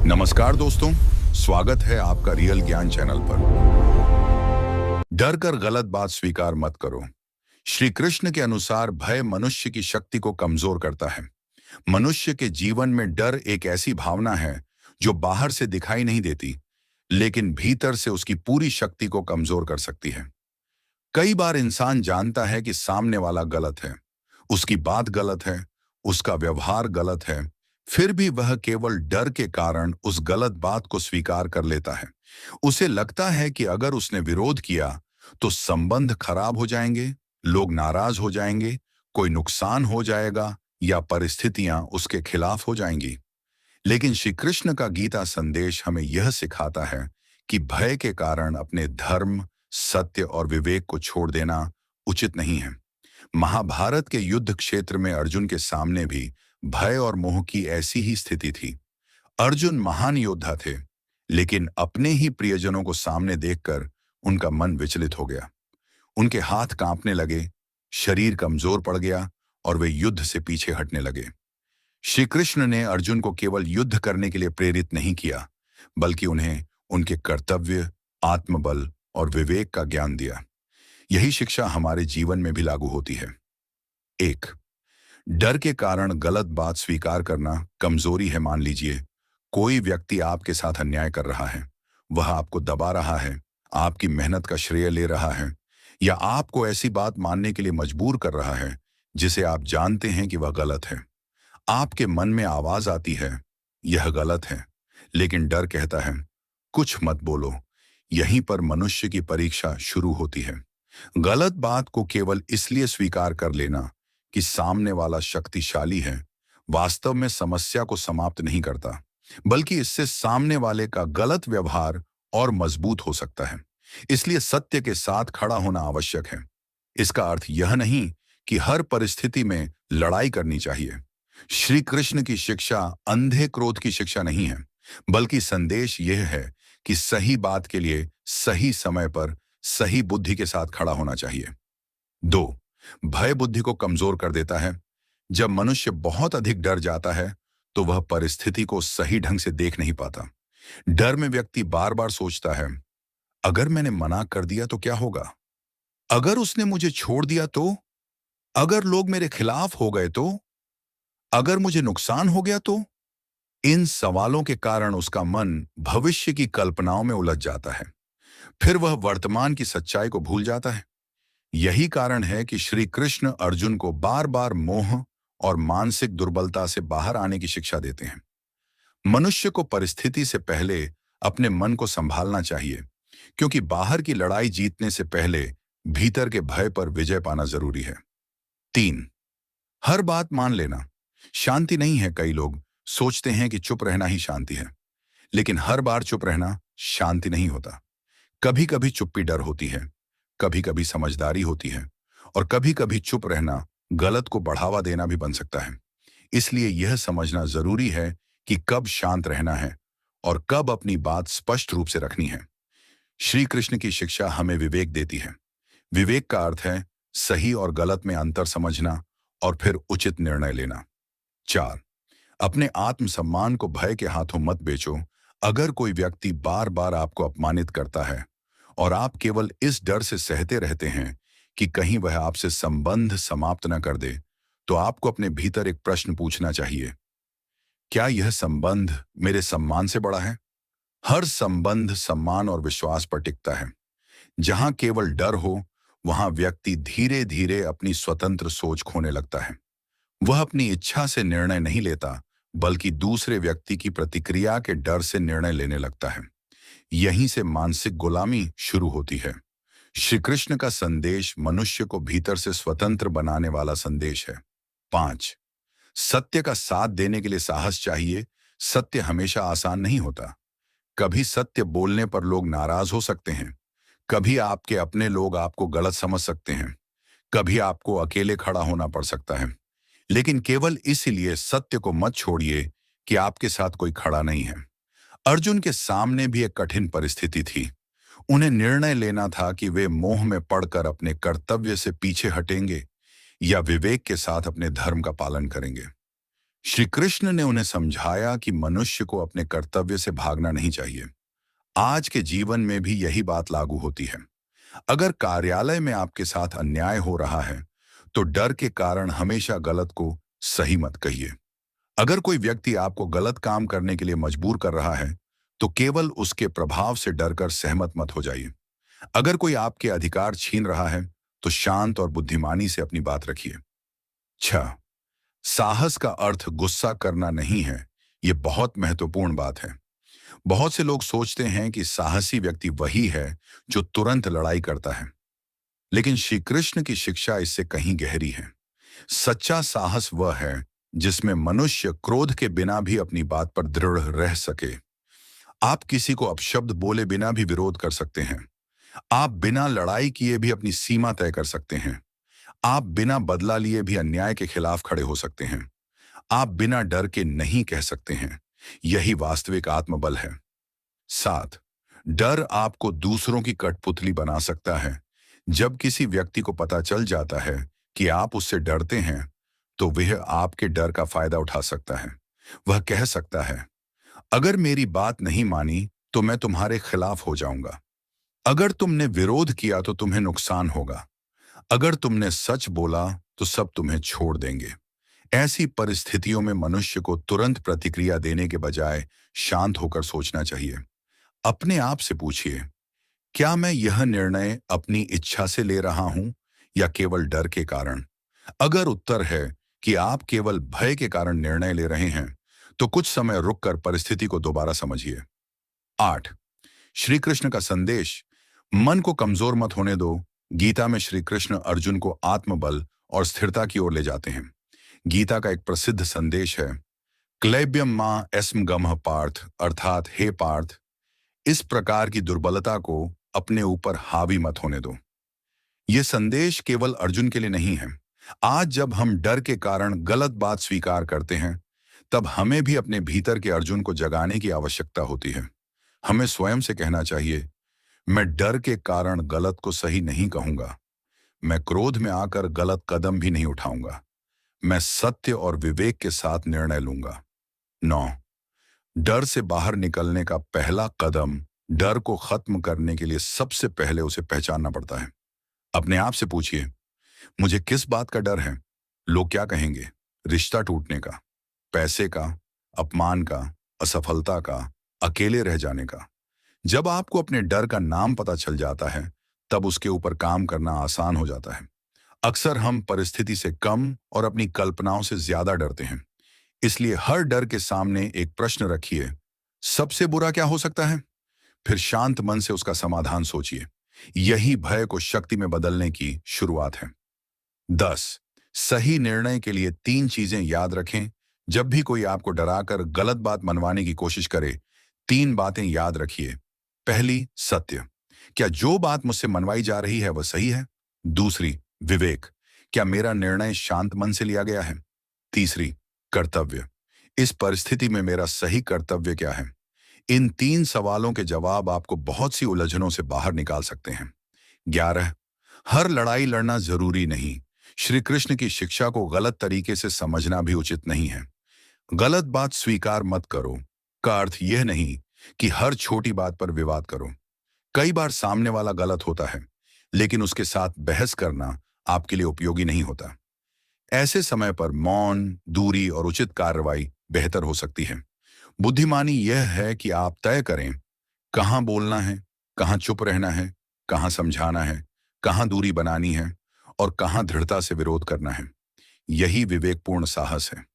नमस्कार दोस्तों, स्वागत है आपका रियल ज्ञान चैनल पर। डर कर गलत बात स्वीकार मत करो। श्री कृष्ण के अनुसार भय मनुष्य की शक्ति को कमजोर करता है। मनुष्य के जीवन में डर एक ऐसी भावना है जो बाहर से दिखाई नहीं देती, लेकिन भीतर से उसकी पूरी शक्ति को कमजोर कर सकती है। कई बार इंसान जानता है कि सामने वाला गलत है, उसकी बात गलत है, उसका व्यवहार गलत है, फिर भी वह केवल डर के कारण उस गलत बात को स्वीकार कर लेता है। उसे लगता है कि अगर उसने विरोध किया तो संबंध खराब हो जाएंगे, लोग नाराज हो जाएंगे, कोई नुकसान हो जाएगा या परिस्थितियां उसके खिलाफ हो जाएंगी। लेकिन श्री कृष्ण का गीता संदेश हमें यह सिखाता है कि भय के कारण अपने धर्म, सत्य और विवेक को छोड़ देना उचित नहीं है। महाभारत के युद्ध क्षेत्र में अर्जुन के सामने भी भय और मोह की ऐसी ही स्थिति थी। अर्जुन महान योद्धा थे, लेकिन अपने ही प्रियजनों को सामने देखकर उनका मन विचलित हो गया। उनके हाथ कांपने लगे, शरीर कमजोर पड़ गया और वे युद्ध से पीछे हटने लगे। श्री कृष्ण ने अर्जुन को केवल युद्ध करने के लिए प्रेरित नहीं किया, बल्कि उन्हें उनके कर्तव्य, आत्मबल और विवेक का ज्ञान दिया। यही शिक्षा हमारे जीवन में भी लागू होती है। 1. डर के कारण गलत बात स्वीकार करना कमजोरी है। मान लीजिए कोई व्यक्ति आपके साथ अन्याय कर रहा है, वह आपको दबा रहा है, आपकी मेहनत का श्रेय ले रहा है, या आपको ऐसी बात मानने के लिए मजबूर कर रहा है जिसे आप जानते हैं कि वह गलत है। आपके मन में आवाज आती है, यह गलत है, लेकिन डर कहता है, कुछ मत बोलो। यहीं पर मनुष्य की परीक्षा शुरू होती है। गलत बात को केवल इसलिए स्वीकार कर लेना कि सामने वाला शक्तिशाली है, वास्तव में समस्या को समाप्त नहीं करता, बल्कि इससे सामने वाले का गलत व्यवहार और मजबूत हो सकता है। इसलिए सत्य के साथ खड़ा होना आवश्यक है। इसका अर्थ यह नहीं कि हर परिस्थिति में लड़ाई करनी चाहिए। श्री कृष्ण की शिक्षा अंधे क्रोध की शिक्षा नहीं है, बल्कि संदेश यह है कि सही बात के लिए सही समय पर सही बुद्धि के साथ खड़ा होना चाहिए। 2. भय बुद्धि को कमजोर कर देता है। जब मनुष्य बहुत अधिक डर जाता है तो वह परिस्थिति को सही ढंग से देख नहीं पाता। डर में व्यक्ति बार बार सोचता है, अगर मैंने मना कर दिया तो क्या होगा? अगर उसने मुझे छोड़ दिया तो? अगर लोग मेरे खिलाफ हो गए तो? अगर मुझे नुकसान हो गया तो? इन सवालों के कारण उसका मन भविष्य की कल्पनाओं में उलझ जाता है। फिर वह वर्तमान की सच्चाई को भूल जाता है। यही कारण है कि श्री कृष्ण अर्जुन को बार बार मोह और मानसिक दुर्बलता से बाहर आने की शिक्षा देते हैं। मनुष्य को परिस्थिति से पहले अपने मन को संभालना चाहिए, क्योंकि बाहर की लड़ाई जीतने से पहले भीतर के भय पर विजय पाना जरूरी है। 3. हर बात मान लेना शांति नहीं है। कई लोग सोचते हैं कि चुप रहना ही शांति है, लेकिन हर बार चुप रहना शांति नहीं होता। कभी कभी चुप्पी डर होती है, कभी कभी समझदारी होती है, और कभी कभी चुप रहना गलत को बढ़ावा देना भी बन सकता है। इसलिए यह समझना जरूरी है कि कब शांत रहना है और कब अपनी बात स्पष्ट रूप से रखनी है। श्री कृष्ण की शिक्षा हमें विवेक देती है। विवेक का अर्थ है सही और गलत में अंतर समझना और फिर उचित निर्णय लेना। 4. अपने आत्मसम्मान को भय के हाथों मत बेचो। अगर कोई व्यक्ति बार बार आपको अपमानित करता है और आप केवल इस डर से सहते रहते हैं कि कहीं वह आपसे संबंध समाप्त न कर दे, तो आपको अपने भीतर एक प्रश्न पूछना चाहिए, क्या यह संबंध मेरे सम्मान से बड़ा है? हर संबंध सम्मान और विश्वास पर टिकता है। जहां केवल डर हो, वहां व्यक्ति धीरे धीरे अपनी स्वतंत्र सोच खोने लगता है। वह अपनी इच्छा से निर्णय नहीं लेता, बल्कि दूसरे व्यक्ति की प्रतिक्रिया के डर से निर्णय लेने लगता है। यहीं से मानसिक गुलामी शुरू होती है। श्री कृष्ण का संदेश मनुष्य को भीतर से स्वतंत्र बनाने वाला संदेश है। 5. सत्य का साथ देने के लिए साहस चाहिए। सत्य हमेशा आसान नहीं होता। कभी सत्य बोलने पर लोग नाराज हो सकते हैं, कभी आपके अपने लोग आपको गलत समझ सकते हैं, कभी आपको अकेले खड़ा होना पड़ सकता है। लेकिन केवल इसीलिए सत्य को मत छोड़िए कि आपके साथ कोई खड़ा नहीं है। अर्जुन के सामने भी एक कठिन परिस्थिति थी। उन्हें निर्णय लेना था कि वे मोह में पड़कर अपने कर्तव्य से पीछे हटेंगे या विवेक के साथ अपने धर्म का पालन करेंगे। श्री कृष्ण ने उन्हें समझाया कि मनुष्य को अपने कर्तव्य से भागना नहीं चाहिए। आज के जीवन में भी यही बात लागू होती है। अगर कार्यालय में आपके साथ अन्याय हो रहा है, तो डर के कारण हमेशा गलत को सही मत कहिए। अगर कोई व्यक्ति आपको गलत काम करने के लिए मजबूर कर रहा है, तो केवल उसके प्रभाव से डरकर सहमत मत हो जाइए। अगर कोई आपके अधिकार छीन रहा है, तो शांत और बुद्धिमानी से अपनी बात रखिए। 6. साहस का अर्थ गुस्सा करना नहीं है। यह बहुत महत्वपूर्ण बात है। बहुत से लोग सोचते हैं कि साहसी व्यक्ति वही है जो तुरंत लड़ाई करता है, लेकिन श्री कृष्ण की शिक्षा इससे कहीं गहरी है। सच्चा साहस वह है जिसमें मनुष्य क्रोध के बिना भी अपनी बात पर दृढ़ रह सके। आप किसी को अपशब्द बोले बिना भी विरोध कर सकते हैं। आप बिना लड़ाई किए भी अपनी सीमा तय कर सकते हैं। आप बिना बदला लिए भी अन्याय के खिलाफ खड़े हो सकते हैं। आप बिना डर के नहीं कह सकते हैं। यही वास्तविक आत्मबल है। 7. डर आपको दूसरों की कठपुतली बना सकता है। जब किसी व्यक्ति को पता चल जाता है कि आप उससे डरते हैं, तो वह आपके डर का फायदा उठा सकता है। वह कह सकता है, अगर मेरी बात नहीं मानी तो मैं तुम्हारे खिलाफ हो जाऊंगा। अगर तुमने विरोध किया तो तुम्हें नुकसान होगा। अगर तुमने सच बोला तो सब तुम्हें छोड़ देंगे। ऐसी परिस्थितियों में मनुष्य को तुरंत प्रतिक्रिया देने के बजाय शांत होकर सोचना चाहिए। अपने आप से पूछिए, क्या मैं यह निर्णय अपनी इच्छा से ले रहा हूं या केवल डर के कारण? अगर उत्तर है कि आप केवल भय के कारण निर्णय ले रहे हैं, तो कुछ समय रुककर परिस्थिति को दोबारा समझिए। 8. श्री कृष्ण का संदेश, मन को कमजोर मत होने दो। गीता में श्री कृष्ण अर्जुन को आत्मबल और स्थिरता की ओर ले जाते हैं। गीता का एक प्रसिद्ध संदेश है, क्लैब्यम मां एस्म गमः पार्थ, अर्थात हे पार्थ, इस प्रकार की दुर्बलता को अपने ऊपर हावी मत होने दो। यह संदेश केवल अर्जुन के लिए नहीं है। आज जब हम डर के कारण गलत बात स्वीकार करते हैं, तब हमें भी अपने भीतर के अर्जुन को जगाने की आवश्यकता होती है। हमें स्वयं से कहना चाहिए, मैं डर के कारण गलत को सही नहीं कहूंगा। मैं क्रोध में आकर गलत कदम भी नहीं उठाऊंगा। मैं सत्य और विवेक के साथ निर्णय लूंगा। 9. डर से बाहर निकलने का पहला कदम, डर को खत्म करने के लिए सबसे पहले उसे पहचानना पड़ता है। अपने आप से पूछिए, मुझे किस बात का डर है? लोग क्या कहेंगे? रिश्ता टूटने का, पैसे का, अपमान का, असफलता का, अकेले रह जाने का। जब आपको अपने डर का नाम पता चल जाता है, तब उसके ऊपर काम करना आसान हो जाता है। अक्सर हम परिस्थिति से कम और अपनी कल्पनाओं से ज्यादा डरते हैं। इसलिए हर डर के सामने एक प्रश्न रखिए, सबसे बुरा क्या हो सकता है? फिर शांत मन से उसका समाधान सोचिए। यही भय को शक्ति में बदलने की शुरुआत है। 10. सही निर्णय के लिए 3 चीजें याद रखें। जब भी कोई आपको डराकर गलत बात मनवाने की कोशिश करे, 3 बातें याद रखिए। पहली, सत्य, क्या जो बात मुझसे मनवाई जा रही है वह सही है? दूसरी, विवेक, क्या मेरा निर्णय शांत मन से लिया गया है? तीसरी, कर्तव्य, इस परिस्थिति में मेरा सही कर्तव्य क्या है? इन 3 सवालों के जवाब आपको बहुत सी उलझनों से बाहर निकाल सकते हैं। 11. हर लड़ाई लड़ना जरूरी नहीं। श्री कृष्ण की शिक्षा को गलत तरीके से समझना भी उचित नहीं है। गलत बात स्वीकार मत करो का अर्थ यह नहीं कि हर छोटी बात पर विवाद करो। कई बार सामने वाला गलत होता है, लेकिन उसके साथ बहस करना आपके लिए उपयोगी नहीं होता। ऐसे समय पर मौन, दूरी और उचित कार्रवाई बेहतर हो सकती है। बुद्धिमानी यह है कि आप तय करें, कहां बोलना है, कहां चुप रहना है, कहां समझाना है, कहां दूरी बनानी है और कहां दृढ़ता से विरोध करना है। यही विवेकपूर्ण साहस है।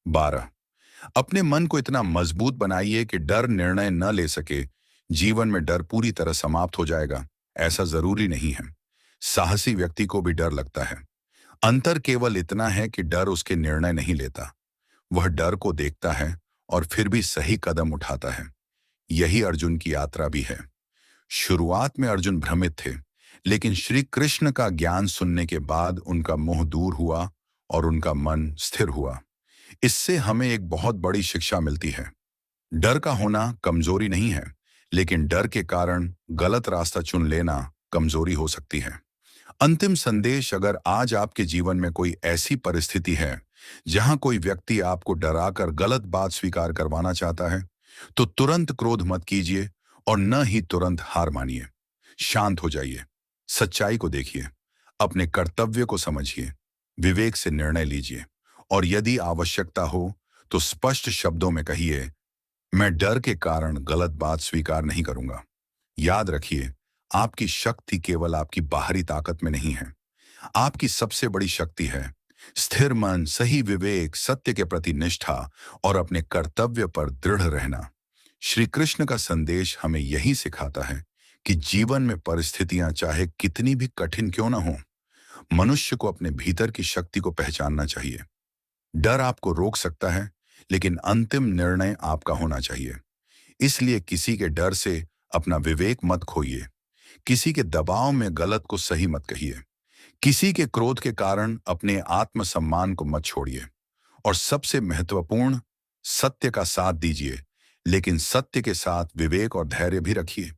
12. अपने मन को इतना मजबूत बनाइए कि डर निर्णय न ले सके। जीवन में डर पूरी तरह समाप्त हो जाएगा, ऐसा जरूरी नहीं है। साहसी व्यक्ति को भी डर लगता है। अंतर केवल इतना है कि डर उसके निर्णय नहीं लेता। वह डर को देखता है और फिर भी सही कदम उठाता है। यही अर्जुन की यात्रा भी है। शुरुआत में अर्जुन भ्रमित थे, लेकिन श्री कृष्ण का ज्ञान सुनने के बाद उनका मोह दूर हुआ और उनका मन स्थिर हुआ। इससे हमें एक बहुत बड़ी शिक्षा मिलती है। डर का होना कमजोरी नहीं है, लेकिन डर के कारण गलत रास्ता चुन लेना कमजोरी हो सकती है। अंतिम संदेश, अगर आज आपके जीवन में कोई ऐसी परिस्थिति है जहां कोई व्यक्ति आपको डराकर गलत बात स्वीकार करवाना चाहता है, तो तुरंत क्रोध मत कीजिए और न ही तुरंत हार मानिए। शांत हो जाइए, सच्चाई को देखिए, अपने कर्तव्य को समझिए, विवेक से निर्णय लीजिए और यदि आवश्यकता हो तो स्पष्ट शब्दों में कहिए, मैं डर के कारण गलत बात स्वीकार नहीं करूंगा। याद रखिए, आपकी शक्ति केवल आपकी बाहरी ताकत में नहीं है। आपकी सबसे बड़ी शक्ति है स्थिर मन, सही विवेक, सत्य के प्रति निष्ठा और अपने कर्तव्य पर दृढ़ रहना। श्री कृष्ण का संदेश हमें यही सिखाता है कि जीवन में परिस्थितियां चाहे कितनी भी कठिन क्यों न हो, मनुष्य को अपने भीतर की शक्ति को पहचानना चाहिए। डर आपको रोक सकता है, लेकिन अंतिम निर्णय आपका होना चाहिए। इसलिए किसी के डर से अपना विवेक मत खोइए, किसी के दबाव में गलत को सही मत कहिए, किसी के क्रोध के कारण अपने आत्मसम्मान को मत छोड़िए और सबसे महत्वपूर्ण, सत्य का साथ दीजिए, लेकिन सत्य के साथ विवेक और धैर्य भी रखिए।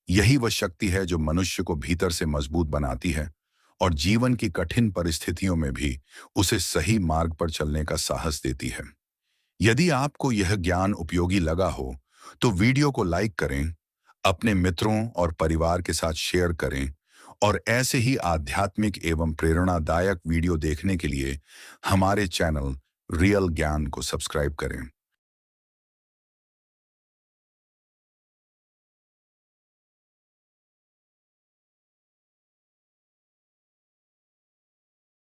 यही वह शक्ति है जो मनुष्य को भीतर से मजबूत बनाती है और जीवन की कठिन परिस्थितियों में भी उसे सही मार्ग पर चलने का साहस देती है। यदि आपको यह ज्ञान उपयोगी लगा हो तो वीडियो को लाइक करें, अपने मित्रों और परिवार के साथ शेयर करें और ऐसे ही आध्यात्मिक एवं प्रेरणादायक वीडियो देखने के लिए हमारे चैनल रियल ज्ञान को सब्सक्राइब करें।